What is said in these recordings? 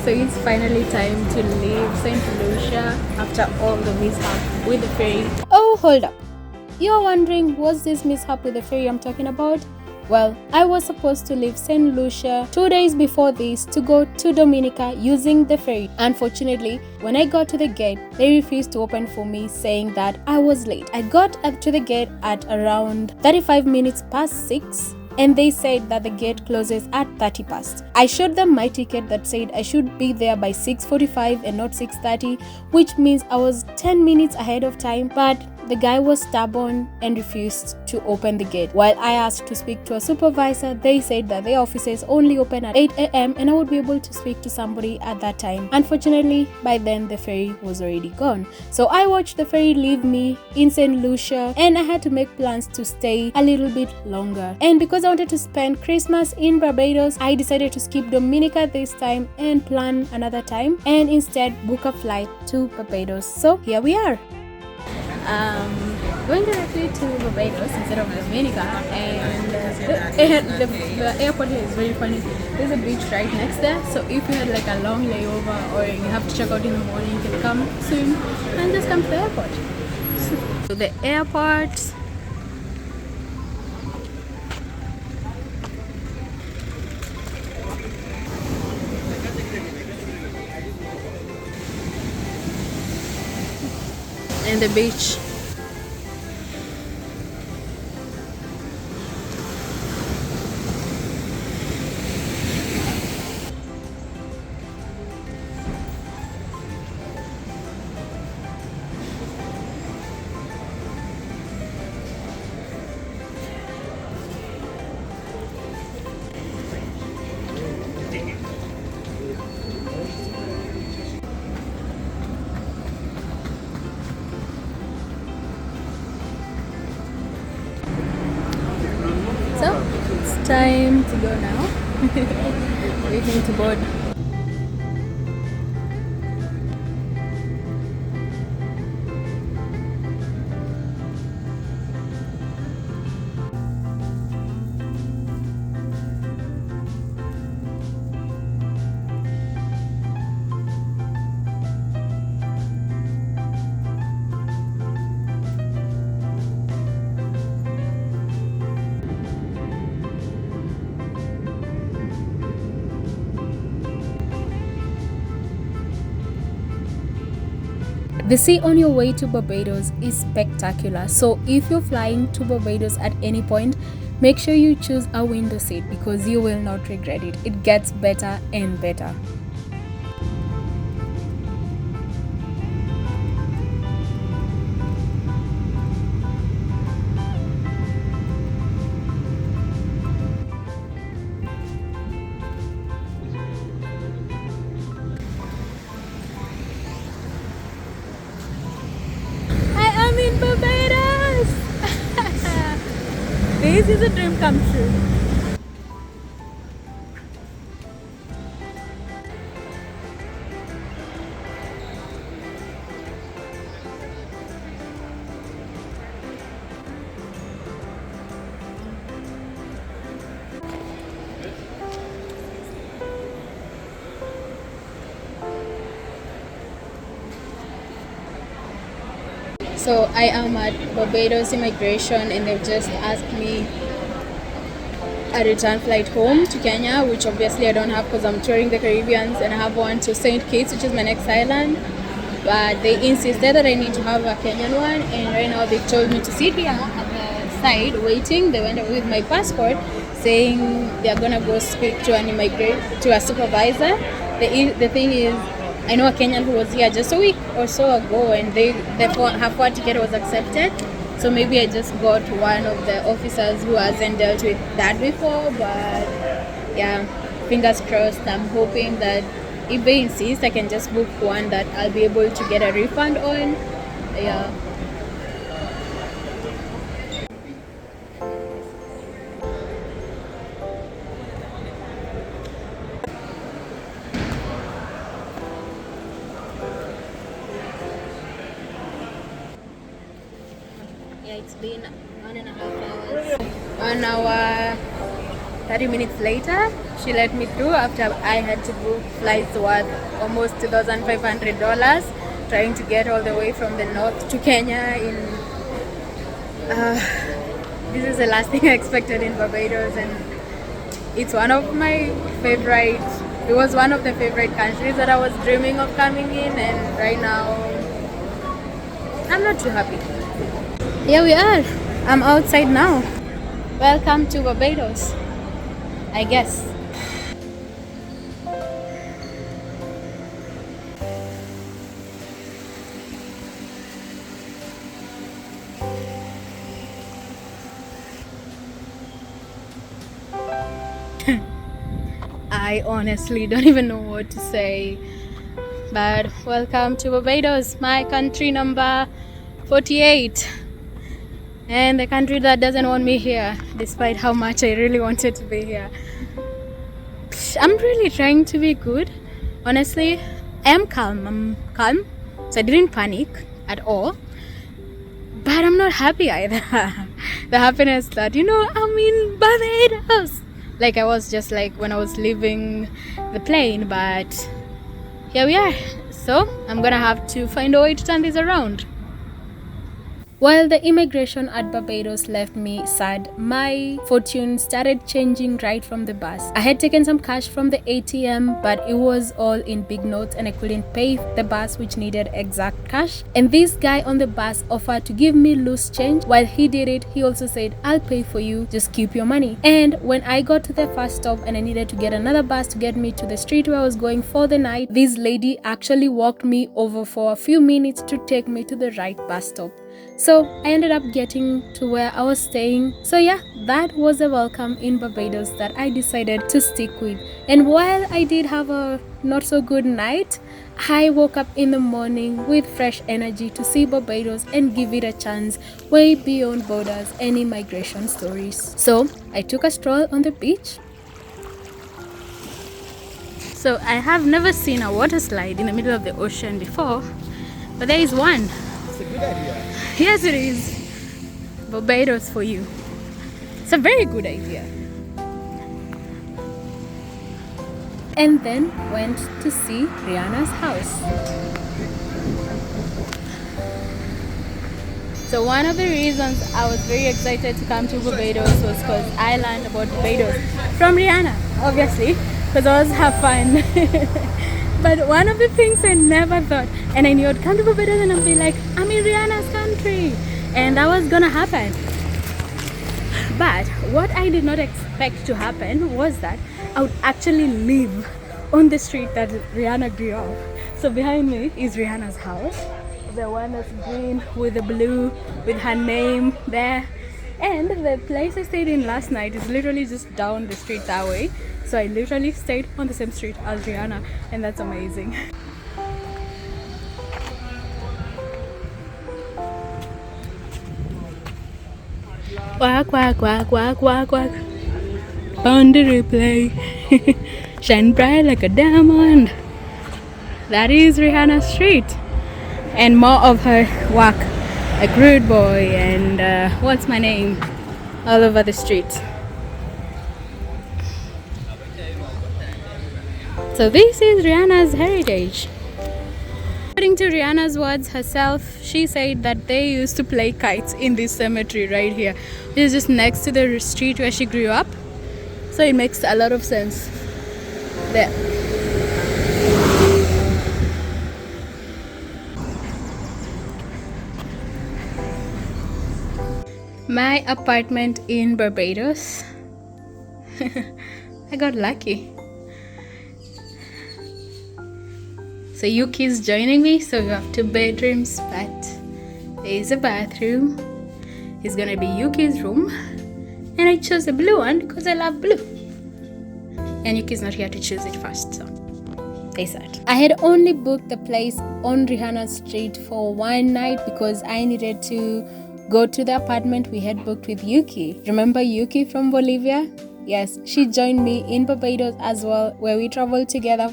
So it's finally time to leave St. Lucia after all the mishap with the ferry. Oh, hold up. You're wondering, what's this mishap with the ferry I'm talking about? Well, I was supposed to leave St. Lucia 2 days before this to go to Dominica using the ferry. Unfortunately, when I got to the gate, they refused to open for me, saying that I was late. I got up to the gate at around 35 minutes past 6. And they said that the gate closes at 30 past. I showed them my ticket that said I should be there by 6:45 and not 6:30, which means I was 10 minutes ahead of time, but the guy was stubborn and refused to open the gate. While I asked to speak to a supervisor, they said that their offices only open at 8 a.m. and I would be able to speak to somebody at that time. Unfortunately, by then the ferry was already gone. So I watched the ferry leave me in St. Lucia and I had to make plans to stay a little bit longer. And because I wanted to spend Christmas in Barbados, I decided to skip Dominica this time and plan another time and instead book a flight to Barbados. So here we are. Going directly to Barbados instead of Dominica, and the airport here is very funny. There's a beach right next there, so if you had like a long layover or you have to check out in the morning, you can come swim and just come to the airport. So the airport. And the beach. So it's time to go now. Waiting to board. The sea on your way to Barbados is spectacular, so if you're flying to Barbados at any point, make sure you choose a window seat because you will not regret it. It gets better and better. I'm in Barbados! This is a dream come true. So I am at Barbados Immigration and they've just asked me a return flight home to Kenya, which obviously I don't have because I'm touring the Caribbean and I have one to St. Kitts, which is my next island. But they insisted that I need to have a Kenyan one, and right now they've told me to sit here at the side waiting. They went away with my passport saying they're gonna go speak to a supervisor. The thing is, I know a Kenyan who was here just a week or so ago and her flight ticket was accepted. So maybe I just got one of the officers who hasn't dealt with that before. But yeah, fingers crossed. I'm hoping that if they insist, I can just book one that I'll be able to get a refund on. Yeah. Yeah, it's been 1.5 hours. 1 hour, 30 minutes later. she let me through after I had to book flights worth almost $2,500, trying to get all the way from the north to Kenya in this is the last thing I expected in Barbados, and it's one of my favorite. It was one of the favorite countries that I was dreaming of coming in, and right now I'm not too happy. Here we are. I'm outside now. Welcome to Barbados, I guess. I honestly don't even know what to say, but welcome to Barbados, my country number 48, and the country that doesn't want me here despite how much I really wanted to be here. I'm really trying to be good. Honestly, I am calm. I'm calm, so I didn't panic at all, but I'm not happy either. The happiness that, I'm in Barbados, like I was just like when I was leaving the plane, but here we are. So I'm gonna have to find a way to turn this around. While the immigration at Barbados left me sad, my fortune started changing right from the bus. I had taken some cash from the ATM, but it was all in big notes and I couldn't pay the bus, which needed exact cash. And this guy on the bus offered to give me loose change. While he did it, he also said, "I'll pay for you, just keep your money." And when I got to the first stop and I needed to get another bus to get me to the street where I was going for the night, this lady actually walked me over for a few minutes to take me to the right bus stop. So I ended up getting to where I was staying. So yeah, that was a welcome in Barbados that I decided to stick with. And while I did have a not so good night, I woke up in the morning with fresh energy to see Barbados and give it a chance way beyond borders and immigration stories. So I took a stroll on the beach. So I have never seen a water slide in the middle of the ocean before, but there is one. It's a good idea. Yes, it is. Barbados for you. It's a very good idea. And then went to see Rihanna's house. So one of the reasons I was very excited to come to Barbados was because I learned about Barbados from Rihanna, obviously, because I was have fun. But one of the things I never thought, and I knew I'd come to Barbados and I'd be like, I'm in Rihanna's country, and that was gonna happen. But what I did not expect to happen was that I would actually live on the street that Rihanna grew up. So behind me is Rihanna's house, the one that's green with the blue with her name there. And the place I stayed in last night is literally just down the street that way. So I literally stayed on the same street as Rihanna, and that's amazing. Quack, quack, quack, quack, quack, quack. On the replay. Shine bright like a diamond. That is Rihanna's street. And more of her work, like Rude Boy and what's my name, all over the street. So this is Rihanna's heritage. According to Rihanna's words herself, she said that they used to play kites in this cemetery right here, which is just next to the street where she grew up. So it makes a lot of sense there. My apartment in Barbados. I got lucky. So Yuki's joining me, so we have 2 bedrooms, but there is a bathroom. It's gonna be Yuki's room, and I chose the blue one because I love blue. And Yuki's not here to choose it first, so they said. I had only booked the place on Rihanna Street for one night because I needed to go to the apartment we had booked with Yuki. Remember Yuki from Bolivia? Yes, she joined me in Barbados as well, where we traveled together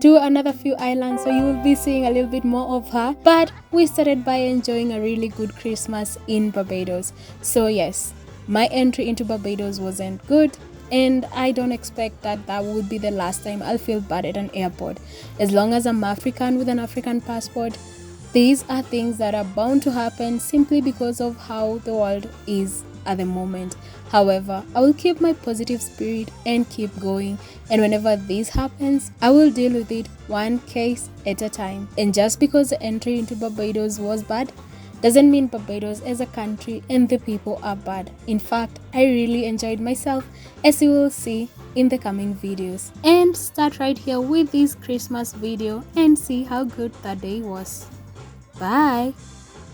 to another few islands, so you will be seeing a little bit more of her. But we started by enjoying a really good Christmas in Barbados. So yes, my entry into Barbados wasn't good, And I don't expect that that would be the last time I'll feel bad at an airport. As long as I'm African with an African passport, these are things that are bound to happen simply because of how the world is at the moment. However, I will keep my positive spirit and keep going. And whenever this happens, I will deal with it one case at a time. And just because the entry into Barbados was bad, doesn't mean Barbados as a country and the people are bad. In fact, I really enjoyed myself, as you will see in the coming videos. And start right here with this Christmas video and see how good that day was. Bye!